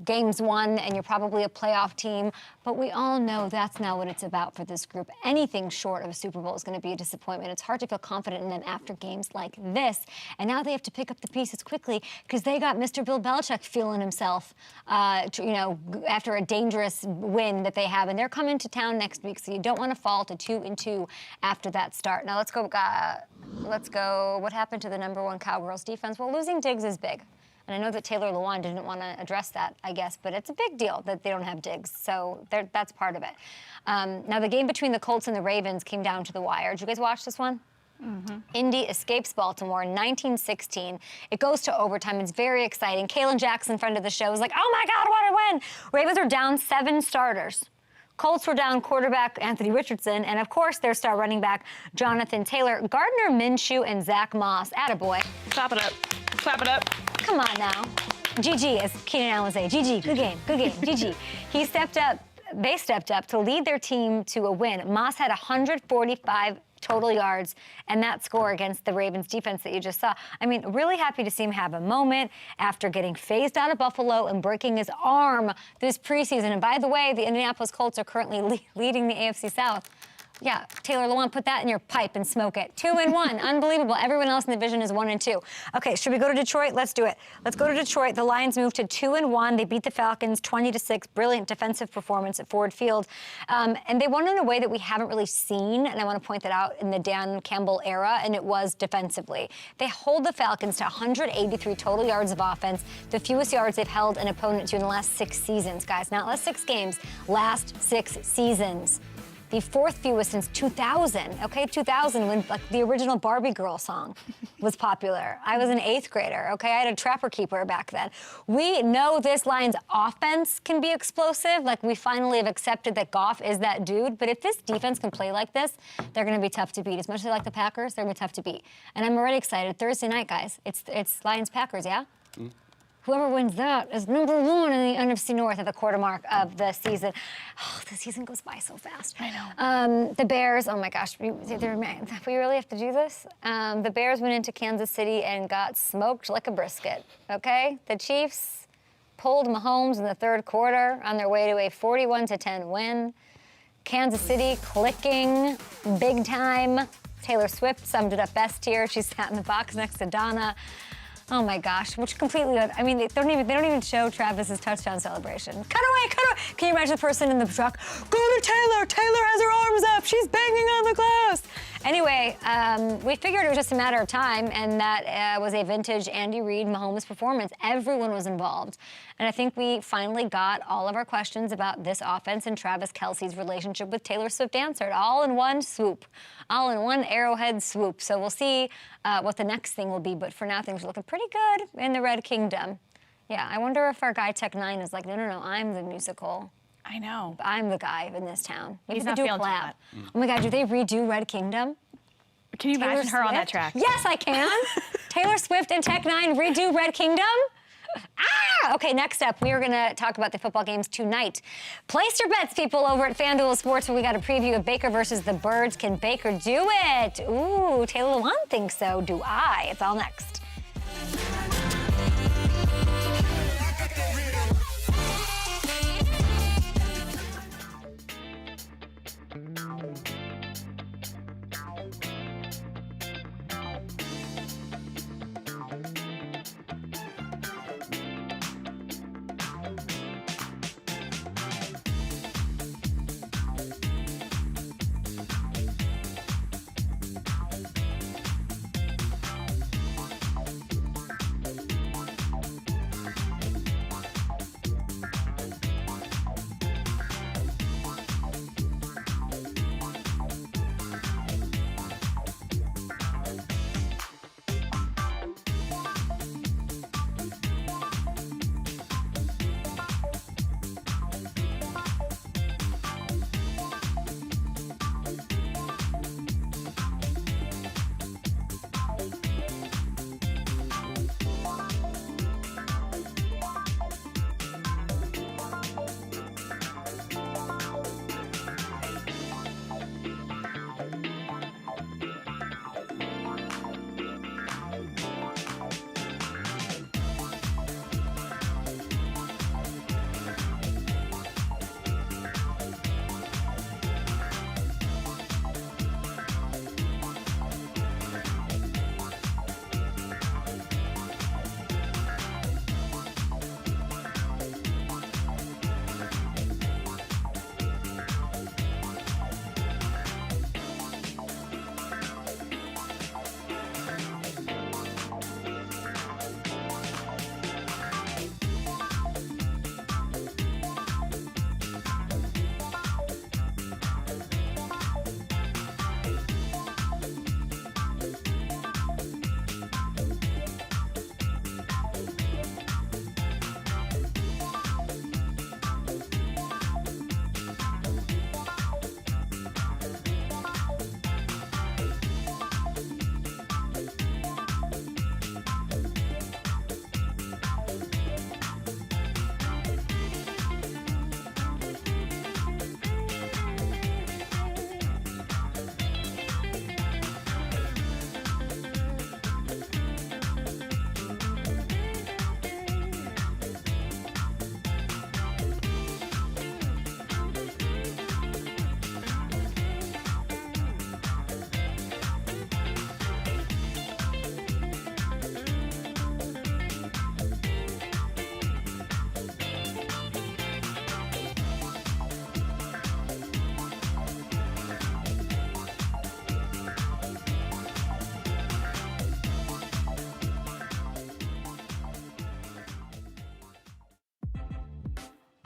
games won, and you're probably a playoff team. But we all know that's not what it's about for this group. Anything short of a Super Bowl is going to be a disappointment. It's hard to feel confident in them after games like this. And now they have to pick up the pieces quickly, because they got Mr. Bill Belichick feeling himself, after a dangerous win that they have. And they're coming to town next week, so you don't want to fall to 2-2 after that start. Now let's go. What happened to the #1 Cowgirls defense? Well, losing Diggs is big. And I know that Taylor Lewan didn't want to address that, I guess, but it's a big deal that they don't have Diggs. So that's part of it. Now, the game between the Colts and the Ravens came down to the wire. Did you guys watch this one? Mm-hmm. Indy escapes Baltimore in 19-16. It goes to overtime. It's very exciting. Kalen Jackson, friend of the show, was like, oh, my God, what a win. Ravens are down 7 starters. Colts were down quarterback Anthony Richardson, and, of course, their star running back, Jonathan Taylor, Gardner Minshew, and Zach Moss. Attaboy. Clap it up. Clap it up. Come on now. GG, as Keenan Allen would say. GG, good game, GG. They stepped up to lead their team to a win. Moss had 145 total yards, and that score against the Ravens defense that you just saw. I mean, really happy to see him have a moment after getting phased out of Buffalo and breaking his arm this preseason. And by the way, the Indianapolis Colts are currently leading the AFC South Yeah, Taylor Lewan, put that in your pipe and smoke it. 2-1, unbelievable. Everyone else in the division is 1-2. Okay, should we go to Detroit? Let's do it. Let's go to Detroit. The Lions moved to 2-1. They beat the Falcons 20-6. Brilliant defensive performance at Ford Field, and they won in a way that we haven't really seen. And I want to point that out in the Dan Campbell era, and it was defensively. They hold the Falcons to 183 total yards of offense, the fewest yards they've held an opponent to in the last 6 seasons, guys. Not last 6 games, last 6 seasons. The 4th fewest since 2000, okay? 2000, when like the original Barbie Girl song was popular. I was an 8th grader, okay? I had a Trapper Keeper back then. We know this Lions offense can be explosive. Like, we finally have accepted that Goff is that dude. But if this defense can play like this, they're going to be tough to beat. As much as they like the Packers, they're going to be tough to beat. And I'm already excited. Thursday night, guys. It's Lions-Packers, yeah? Whoever wins that is number 1 in the NFC North at the quarter mark of the season. Oh, the season goes by so fast. I know. The Bears, oh my gosh, we really have to do this? The Bears went into Kansas City and got smoked like a brisket, okay? The Chiefs pulled Mahomes in the 3rd quarter on their way to a 41-10 win. Kansas City clicking big time. Taylor Swift summed it up best here. She sat in the box next to Donna. Oh my gosh, which completely, I mean, they don't even show Travis's touchdown celebration. Cut away, cut away. Can you imagine the person in the truck? Go to Taylor. Taylor has her arms up. She's banging on the glass. Anyway, we figured it was just a matter of time, and that was a vintage Andy Reid Mahomes performance. Everyone was involved. And I think we finally got all of our questions about this offense and Travis Kelce's relationship with Taylor Swift answered, all in one swoop, all in one Arrowhead swoop. So we'll see what the next thing will be. But for now, things are looking pretty good in the Red Kingdom. Yeah, I wonder if our guy Tech9 is like, no, I'm the musical. I know. I'm the guy in this town. Maybe He's they not do a feeling too collab. hot. Oh my God, do they redo Red Kingdom? Can you imagine her on that track? Yes, I can. Taylor Swift and Tech9 redo Red Kingdom? Ah! Okay, next up, we are going to talk about the football games tonight. Place your bets, people, over at FanDuel Sports, where we got a preview of Baker versus the Birds. Can Baker do it? Ooh, Taylor Lewan thinks so. Do I? It's all next.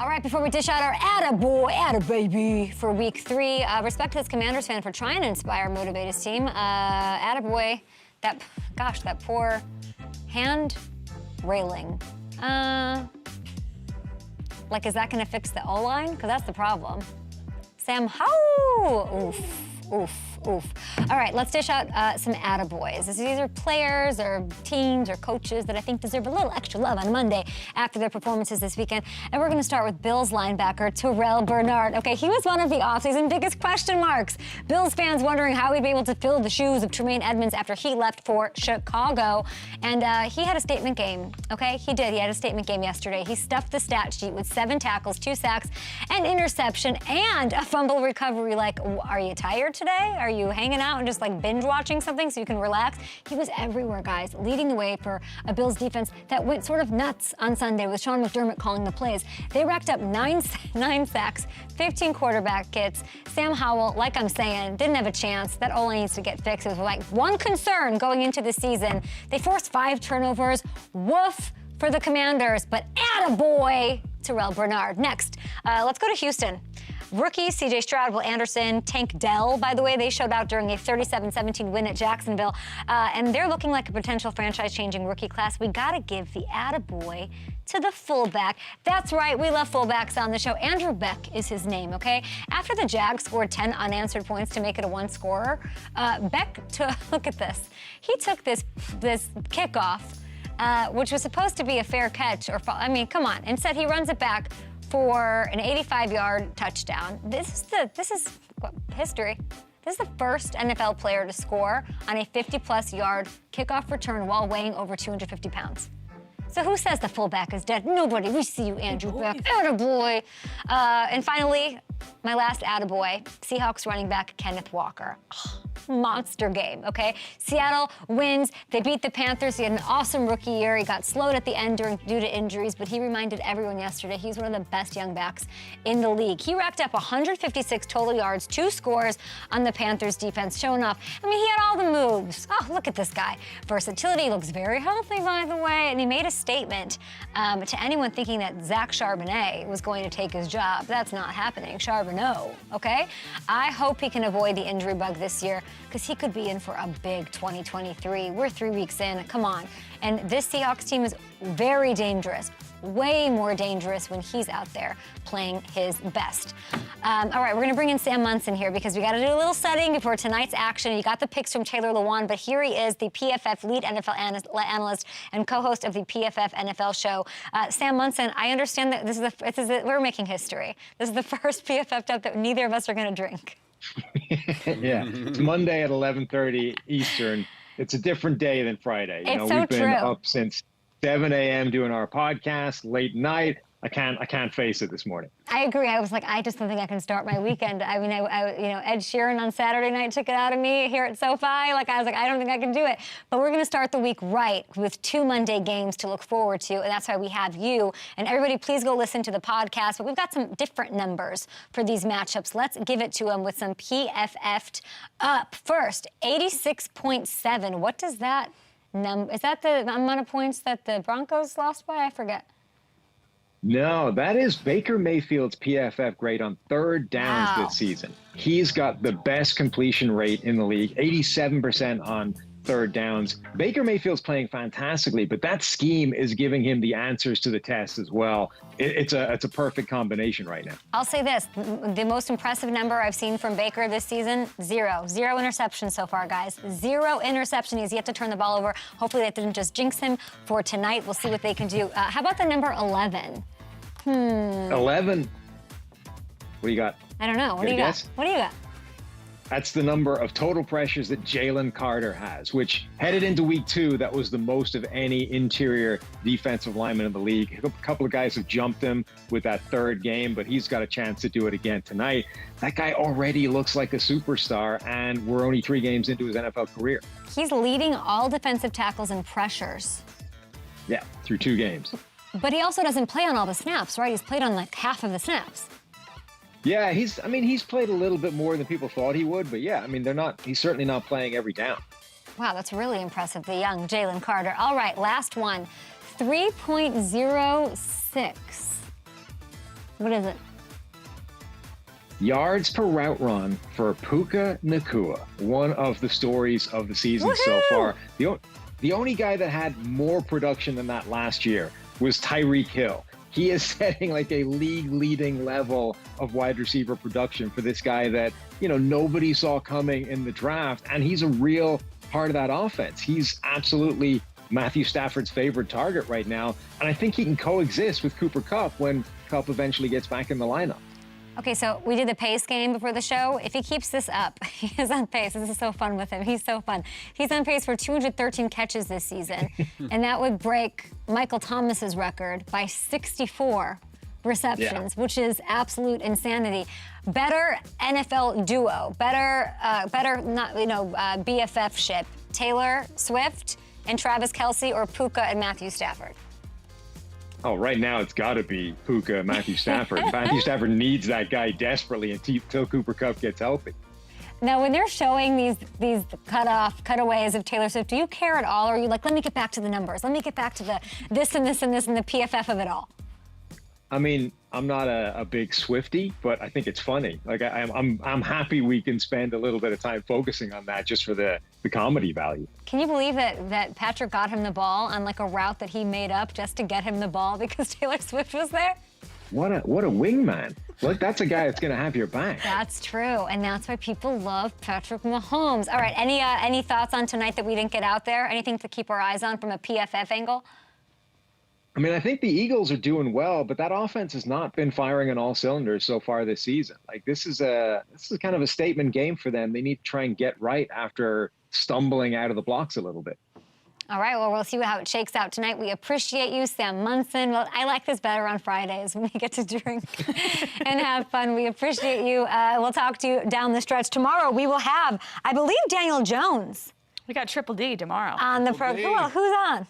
All right, before we dish out our attababy for week 3, respect to this Commanders fan for trying to inspire, motivate his team. Attaboy, that poor hand railing. Like, is that gonna fix the O-line? Because that's the problem. Sam Howell, oof. All right, let's dish out some attaboys. These are players or teams or coaches that I think deserve a little extra love on Monday after their performances this weekend. And we're going to start with Bills linebacker Terrell Bernard. Okay, he was one of the offseason biggest question marks. Bills fans wondering how he'd be able to fill the shoes of Tremaine Edmunds after he left for Chicago. And he had a statement game, okay? He did. He had a statement game yesterday. He stuffed the stat sheet with 7 tackles, 2 sacks, an interception, and a fumble recovery. Like, are you tired today? Are you hanging out and just like binge watching something so you can relax? He was everywhere, guys, leading the way for a Bills defense that went sort of nuts on Sunday with Sean McDermott calling the plays. They racked up 9 sacks, 15 quarterback hits. Sam Howell, like I'm saying, didn't have a chance. That O-line needs to get fixed. It was like one concern going into the season. They forced 5 turnovers. Woof for the Commanders, but attaboy, Terrell Bernard. Next, let's go to Houston. Rookies C.J. Stroud, Will Anderson, Tank Dell, by the way, they showed out during a 37-17 win at Jacksonville, and they're looking like a potential franchise-changing rookie class. We got to give the attaboy to the fullback. That's right, we love fullbacks on the show. Andrew Beck is his name, okay? After the Jags scored 10 unanswered points to make it a 1-scorer, Beck took, look at this. He took this kickoff, which was supposed to be a fair catch, I mean, come on. Instead, he runs it back for an 85-yard touchdown. This is history. This is the first NFL player to score on a 50-plus yard kickoff return while weighing over 250 pounds. So who says the fullback is dead? Nobody. We see you, Andrew Beck. Attaboy. And finally, my last attaboy, Seahawks running back Kenneth Walker. Monster game, okay? Seattle wins. They beat the Panthers. He had an awesome rookie year. He got slowed at the end due to injuries, but he reminded everyone yesterday he's one of the best young backs in the league. He racked up 156 total yards, 2 scores on the Panthers defense, showing off. I mean, he had all the moves. Oh, look at this guy. Versatility, looks very healthy, by the way, and he made a statement to anyone thinking that Zach Charbonnet was going to take his job. That's not happening. Charbonneau, okay? I hope he can avoid the injury bug this year, because he could be in for a big 2023. We're 3 weeks in, come on. And this Seahawks team is very dangerous, way more dangerous when he's out there playing his best. All right, we're gonna bring in Sam Monson here because we gotta do a little setting before tonight's action. You got the picks from Taylor Lewan, but here he is, the PFF lead NFL analyst and co-host of the PFF NFL show. Sam Monson, I understand that we're making history. This is the first PFF up that neither of us are gonna drink. Yeah, it's Monday at 11:30 Eastern. It's a different day than Friday. It's so we've been true. up since 7 a.m. doing our podcast, late night. I can't face it this morning. I agree. I was like, I just don't think I can start my weekend. I mean, Ed Sheeran on Saturday night took it out of me here at SoFi. Like, I was like, I don't think I can do it. But we're going to start the week right with 2 Monday games to look forward to, and that's why we have you. And everybody, please go listen to the podcast. But we've got some different numbers for these matchups. Let's give it to them with some PFF'd up. First, 86.7. What does that number? Is that the amount of points that the Broncos lost by? I forget. No, that is Baker Mayfield's PFF grade on 3rd downs this season. He's got the best completion rate in the league, 87% on 3rd downs. Baker Mayfield's playing fantastically, but that scheme is giving him the answers to the test as well. It's a perfect combination right now. I'll say this, the most impressive number I've seen from Baker this season, 0. 0 interceptions so far, guys. 0 interception. He's yet to turn the ball over. Hopefully that didn't just jinx him for tonight. We'll see what they can do. How about the number 11? 11? What do you got? I don't know. What do you got? What do you got? That's the number of total pressures that Jalen Carter has, which headed into week 2, that was the most of any interior defensive lineman in the league. A couple of guys have jumped him with that 3rd game, but he's got a chance to do it again tonight. That guy already looks like a superstar, and we're only 3 games into his NFL career. He's leading all defensive tackles in pressures. Yeah, through 2 games. But he also doesn't play on all the snaps, right? He's played on like half of the snaps. Yeah, he's played a little bit more than people thought he would, but yeah, he's certainly not playing every down. Wow, that's really impressive, the young Jalen Carter. All right, last one, 3.06. What is it? Yards per route run for Puka Nacua, one of the stories of the season so far. The only guy that had more production than that last year was Tyreek Hill. He is setting like a league-leading level of wide receiver production for this guy that, nobody saw coming in the draft, and he's a real part of that offense. He's absolutely Matthew Stafford's favorite target right now, and I think he can coexist with Cooper Kupp when Kupp eventually gets back in the lineup. Okay, so we did the pace game before the show. If he keeps this up, he is on pace. This is so fun with him. He's so fun. He's on pace for 213 catches this season, and that would break Michael Thomas's record by 64 receptions, which is absolute insanity. Better NFL duo, better BFF-ship, Taylor Swift and Travis Kelce, or Puka and Matthew Stafford? Oh, right now it's got to be Puka, Matthew Stafford. Matthew Stafford needs that guy desperately until Cooper Kupp gets healthy. Now, when they're showing these cutaways of Taylor Swift, do you care at all, or are you like, let me get back to the numbers, let me get back to the this and this and this and the PFF of it all? I mean, I'm not a big Swiftie, but I think it's funny. Like I'm happy we can spend a little bit of time focusing on that just for the comedy value. Can you believe that Patrick got him the ball on like a route that he made up just to get him the ball because Taylor Swift was there? What a wingman. Look, that's a guy that's going to have your back. That's true, and that's why people love Patrick Mahomes. All right, any thoughts on tonight that we didn't get out there? Anything to keep our eyes on from a PFF angle? I mean, I think the Eagles are doing well, but that offense has not been firing on all cylinders so far this season. Like this is kind of a statement game for them. They need to try and get right after stumbling out of the blocks a little bit. All right, well, we'll see how it shakes out tonight. We appreciate you, Sam Munson. Well, I like this better on Fridays when we get to drink and have fun. We appreciate you. We'll talk to you down the stretch. Tomorrow we will have, I believe, Daniel Jones. We got Triple D tomorrow. On the program. Who's on?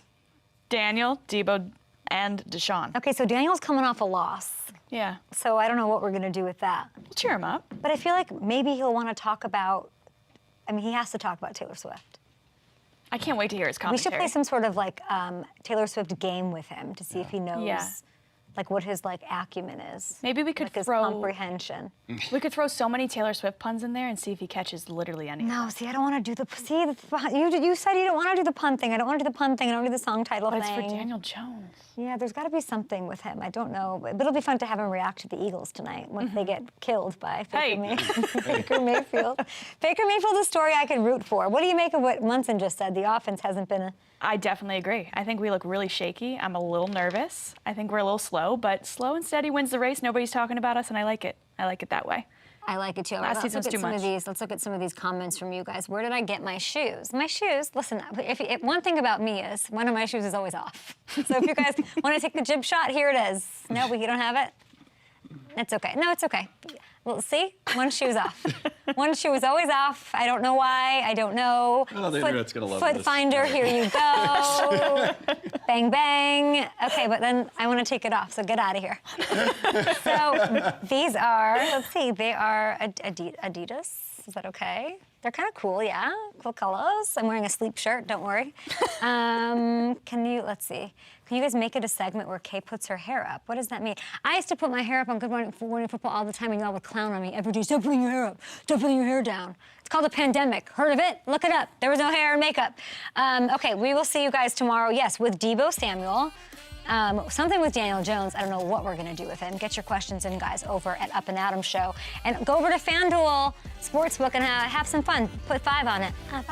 Daniel, Debo, and Deshaun. Okay, so Daniel's coming off a loss. Yeah. So I don't know what we're going to do with that. We'll cheer him up. But I feel like maybe he'll want to talk about, he has to talk about Taylor Swift. I can't wait to hear his commentary. We should play some sort of Taylor Swift game with him to see if he knows what his acumen is. Maybe we could his comprehension. We could throw so many Taylor Swift puns in there and see if he catches literally anything. No, see, I don't want to do you said you don't want to do the pun thing. I don't want to do the pun thing. I don't want to do the song title thing. But it's for Daniel Jones. Yeah, there's got to be something with him. I don't know. But it'll be fun to have him react to the Eagles tonight once they get killed by Baker Mayfield. Baker Mayfield's a story I could root for. What do you make of what Munson just said? The offense hasn't been I definitely agree. I think we look really shaky. I'm a little nervous. I think we're a little slow, but slow and steady wins the race. Nobody's talking about us, and I like it. I like it that way. I like it too. Last season's too much. Let's look at some of these comments from you guys. Where did I get my shoes? My shoes, listen, if one thing about me is one of my shoes is always off. So if you guys want to take the jib shot, here it is. No, you don't have it? It's okay. No, it's okay. Well, see? One shoe's off. One shoe is always off. I don't know why. I don't know. Oh, the internet's going to love Foot this. finder, here you go. Bang, bang. Okay, but then I want to take it off, so get out of here. So these are, let's see, they are Adidas. Is that okay? They're kind of cool, yeah. Cool colors. I'm wearing a sleep shirt, don't worry. Let's see. Can you guys make it a segment where Kay puts her hair up? What does that mean? I used to put my hair up on Good Morning Football all the time, and y'all would clown on me every day. Stop putting your hair up. Stop putting your hair down. It's called a pandemic. Heard of it? Look it up. There was no hair and makeup. Okay, we will see you guys tomorrow, yes, with Deebo Samuel. Something with Daniel Jones. I don't know what we're going to do with him. Get your questions in, guys, over at Up and Adam Show. And go over to FanDuel Sportsbook and have some fun. Put 5 on it. 5.